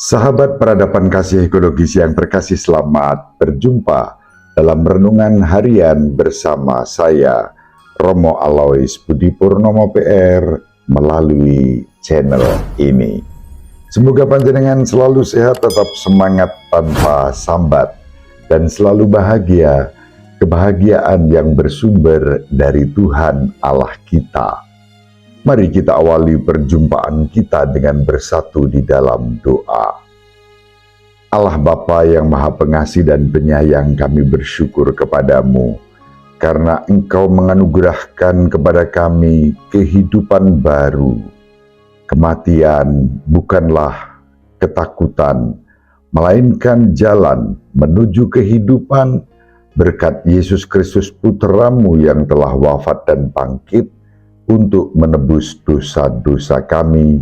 Sahabat peradaban kasih ekologis yang terkasih, selamat berjumpa dalam renungan harian bersama saya, Romo Alois Budi Purnomo PR, melalui channel ini. Semoga panjenengan selalu sehat, tetap semangat tanpa sambat, dan selalu bahagia, kebahagiaan yang bersumber dari Tuhan Allah kita. Mari kita awali perjumpaan kita dengan bersatu di dalam doa. Allah Bapa yang Maha Pengasih dan Penyayang, kami bersyukur kepadamu karena Engkau menganugerahkan kepada kami kehidupan baru. Kematian bukanlah ketakutan, melainkan jalan menuju kehidupan berkat Yesus Kristus Putramu yang telah wafat dan bangkit untuk menebus dosa-dosa kami,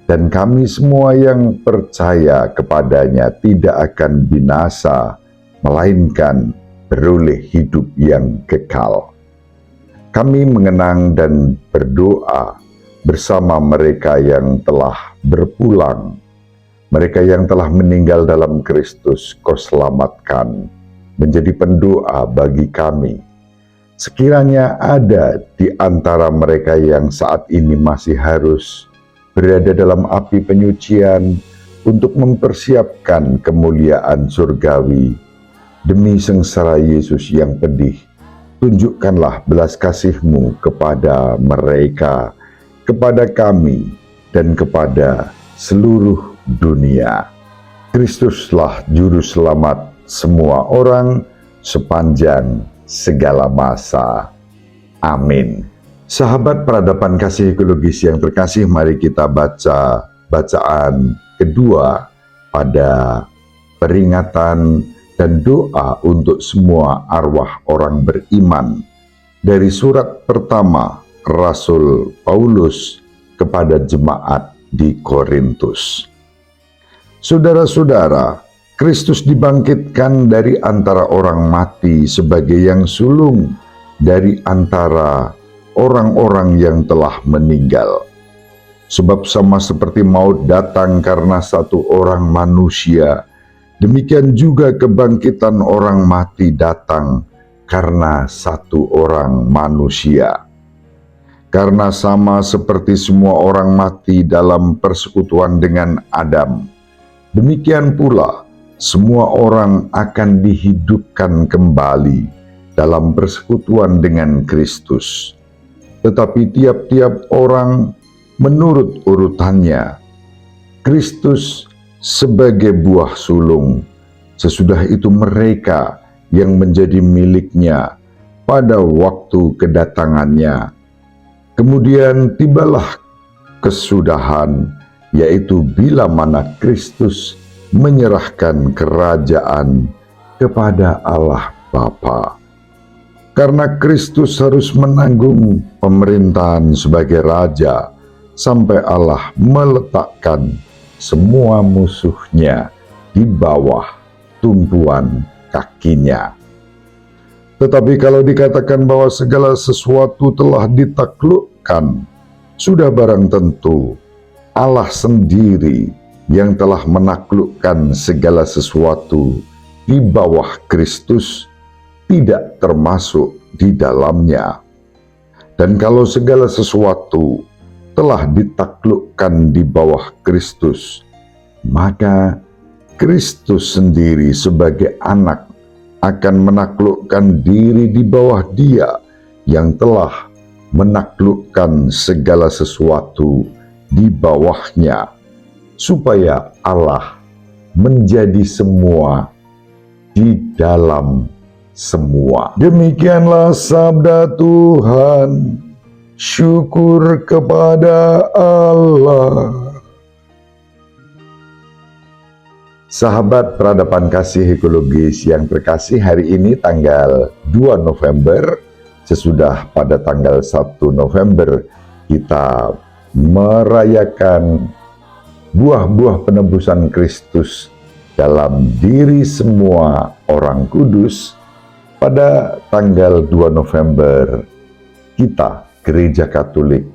dan kami semua yang percaya kepadanya tidak akan binasa, melainkan beroleh hidup yang kekal. Kami mengenang dan berdoa bersama mereka yang telah berpulang, mereka yang telah meninggal dalam Kristus. Kau selamatkan, menjadi pendoa bagi kami. Sekiranya ada di antara mereka yang saat ini masih harus berada dalam api penyucian untuk mempersiapkan kemuliaan surgawi demi sengsara Yesus yang pedih, tunjukkanlah belas kasih-Mu kepada mereka, kepada kami, dan kepada seluruh dunia. Kristuslah juru selamat semua orang sepanjang segala masa. Amin. Sahabat peradaban kasih ekologis yang terkasih, mari kita baca bacaan kedua pada peringatan dan doa untuk semua arwah orang beriman dari surat pertama Rasul Paulus kepada jemaat di Korintus. Saudara-saudara, Kristus dibangkitkan dari antara orang mati sebagai yang sulung dari antara orang-orang yang telah meninggal. Sebab sama seperti maut datang karena satu orang manusia, demikian juga kebangkitan orang mati datang karena satu orang manusia. Karena sama seperti semua orang mati dalam persekutuan dengan Adam, demikian pula semua orang akan dihidupkan kembali dalam persekutuan dengan Kristus. Tetapi tiap-tiap orang menurut urutannya. Kristus sebagai buah sulung, sesudah itu mereka yang menjadi miliknya pada waktu kedatangannya. Kemudian tibalah kesudahan, yaitu bila mana Kristus menyerahkan kerajaan kepada Allah Bapa. Karena Kristus harus menanggung pemerintahan sebagai raja sampai Allah meletakkan semua musuhnya di bawah tumpuan kakinya. Tetapi kalau dikatakan bahwa segala sesuatu telah ditaklukkan, sudah barang tentu Allah sendiri yang telah menaklukkan segala sesuatu di bawah Kristus tidak termasuk di dalamnya. Dan kalau segala sesuatu telah ditaklukkan di bawah Kristus, maka Kristus sendiri sebagai anak akan menaklukkan diri di bawah Dia yang telah menaklukkan segala sesuatu di bawahnya, supaya Allah menjadi semua di dalam semua. Demikianlah sabda Tuhan. Syukur kepada Allah. Sahabat peradaban kasih ekologis yang terkasih, hari ini tanggal 2 November, sesudah pada tanggal 1 November kita merayakan buah-buah penebusan Kristus dalam diri semua orang kudus. Pada tanggal 2 November kita Gereja Katolik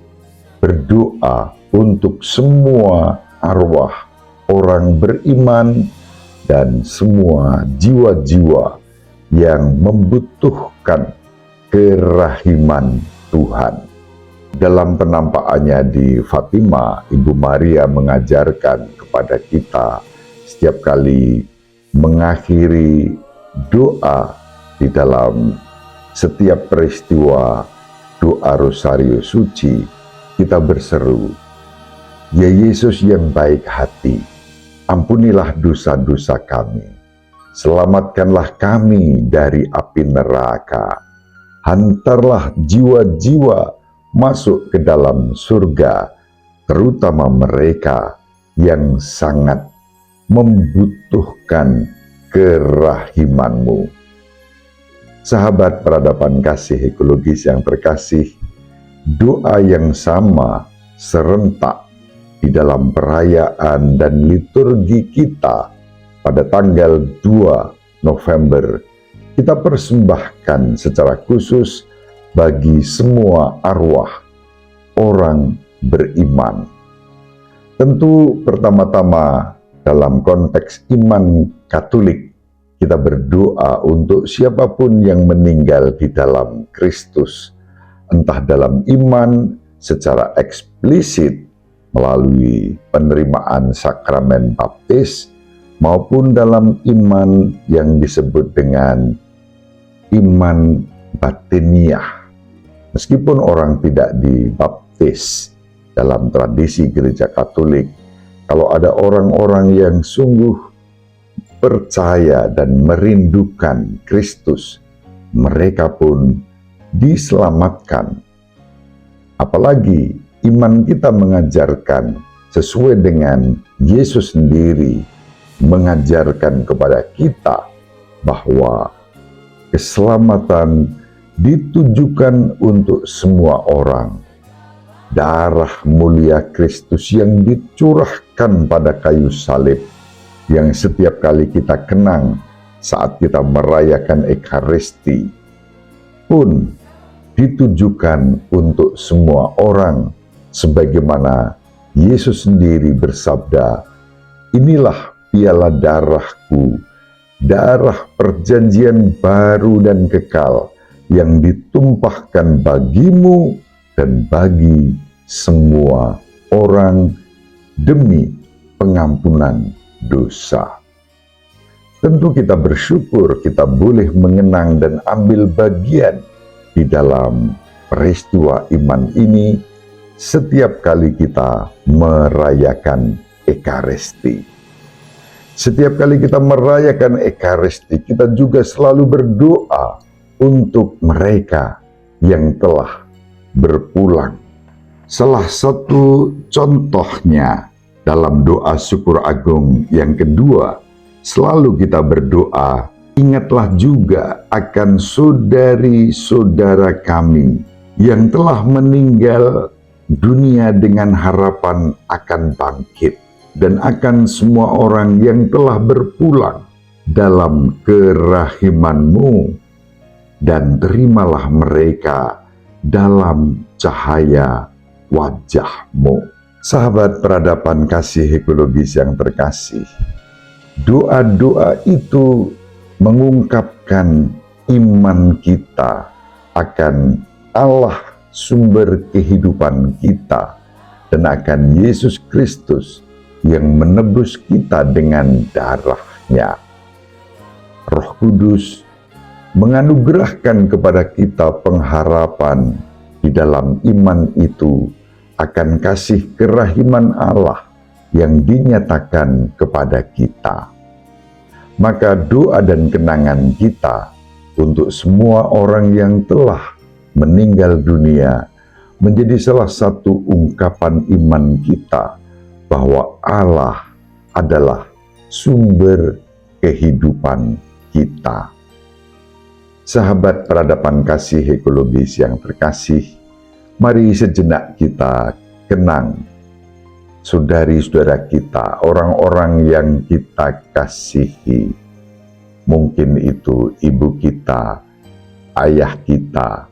berdoa untuk semua arwah orang beriman dan semua jiwa-jiwa yang membutuhkan kerahiman Tuhan. Dalam penampakannya di Fatima, Ibu Maria mengajarkan kepada kita setiap kali mengakhiri doa di dalam setiap peristiwa doa Rosario Suci, kita berseru, "Ya Yesus yang baik hati, ampunilah dosa-dosa kami, selamatkanlah kami dari api neraka, hantarlah jiwa-jiwa masuk ke dalam surga, terutama mereka yang sangat membutuhkan kerahiman-Mu." Sahabat peradaban kasih ekologis yang terkasih, doa yang sama serentak di dalam perayaan dan liturgi kita pada tanggal 2 November, kita persembahkan secara khusus bagi semua arwah orang beriman. Tentu pertama-tama dalam konteks iman Katolik, kita berdoa untuk siapapun yang meninggal di dalam Kristus, entah dalam iman secara eksplisit melalui penerimaan sakramen baptis, maupun dalam iman yang disebut dengan iman batiniah. Meskipun orang tidak dibaptis dalam tradisi gereja Katolik, kalau ada orang-orang yang sungguh percaya dan merindukan Kristus, mereka pun diselamatkan. Apalagi iman kita mengajarkan sesuai dengan Yesus sendiri mengajarkan kepada kita bahwa keselamatan ditujukan untuk semua orang. Darah mulia Kristus yang dicurahkan pada kayu salib, yang setiap kali kita kenang saat kita merayakan Ekaristi, pun ditujukan untuk semua orang, sebagaimana Yesus sendiri bersabda, "Inilah piala darahku, darah perjanjian baru dan kekal, yang ditumpahkan bagimu dan bagi semua orang demi pengampunan dosa." Tentu kita bersyukur kita boleh mengenang dan ambil bagian di dalam peristiwa iman ini setiap kali kita merayakan Ekaristi. Setiap kali kita merayakan Ekaristi, kita juga selalu berdoa untuk mereka yang telah berpulang. Salah satu contohnya dalam doa syukur agung yang kedua, selalu kita berdoa, "Ingatlah juga akan saudari-saudara kami yang telah meninggal dunia dengan harapan akan bangkit, dan akan semua orang yang telah berpulang dalam kerahiman-Mu, dan terimalah mereka dalam cahaya wajah-Mu." Sahabat peradaban kasih ekologis yang terkasih, doa-doa itu mengungkapkan iman kita akan Allah sumber kehidupan kita, dan akan Yesus Kristus yang menebus kita dengan darah-Nya. Roh Kudus menganugerahkan kepada kita pengharapan di dalam iman itu akan kasih kerahiman Allah yang dinyatakan kepada kita. Maka doa dan kenangan kita untuk semua orang yang telah meninggal dunia menjadi salah satu ungkapan iman kita bahwa Allah adalah sumber kehidupan kita. Sahabat peradaban kasih ekologis yang terkasih, mari sejenak kita kenang saudari-saudara kita, orang-orang yang kita kasihi. Mungkin itu ibu kita, ayah kita,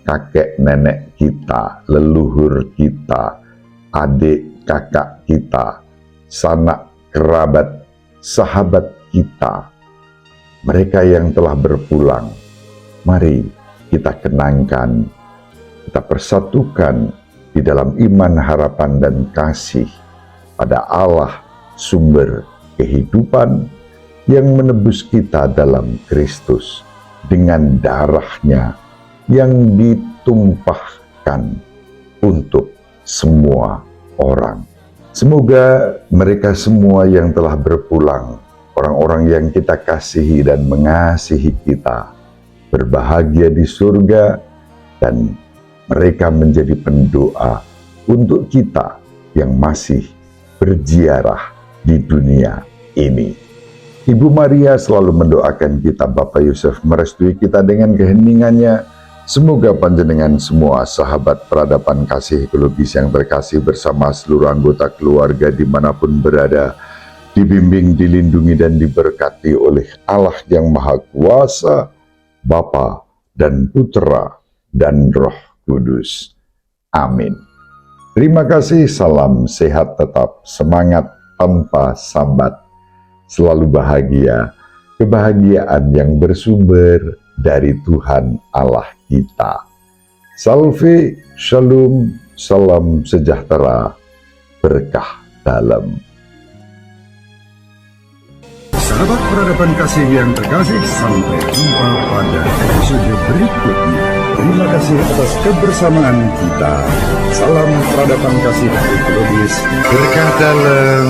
kakek nenek kita, leluhur kita, adik kakak kita, sanak kerabat, sahabat kita, mereka yang telah berpulang, mari kita kenangkan, kita persatukan di dalam iman, harapan, dan kasih pada Allah, sumber kehidupan yang menebus kita dalam Kristus dengan darahnya yang ditumpahkan untuk semua orang. Semoga mereka semua yang telah berpulang, orang-orang yang kita kasihi dan mengasihi kita, berbahagia di surga, dan mereka menjadi pendoa untuk kita yang masih berziarah di dunia ini. Ibu Maria selalu mendoakan kita, Bapak Yusuf merestui kita dengan keheningannya. Semoga panjenengan semua sahabat peradaban kasih ekologis yang terkasih bersama seluruh anggota keluarga dimanapun berada, dibimbing, dilindungi, dan diberkati oleh Allah yang Maha Kuasa, Bapa dan Putra dan Roh Kudus. Amin. Terima kasih, salam sehat tetap, semangat tanpa sambat, selalu bahagia, kebahagiaan yang bersumber dari Tuhan Allah kita. Salve, shalom, salam sejahtera, berkah dalam. Sahabat peradaban kasih yang terkasih, sampai jumpa pada episode berikutnya. Terima kasih atas kebersamaan kita. Salam peradaban kasih ekologis, berkah dalam.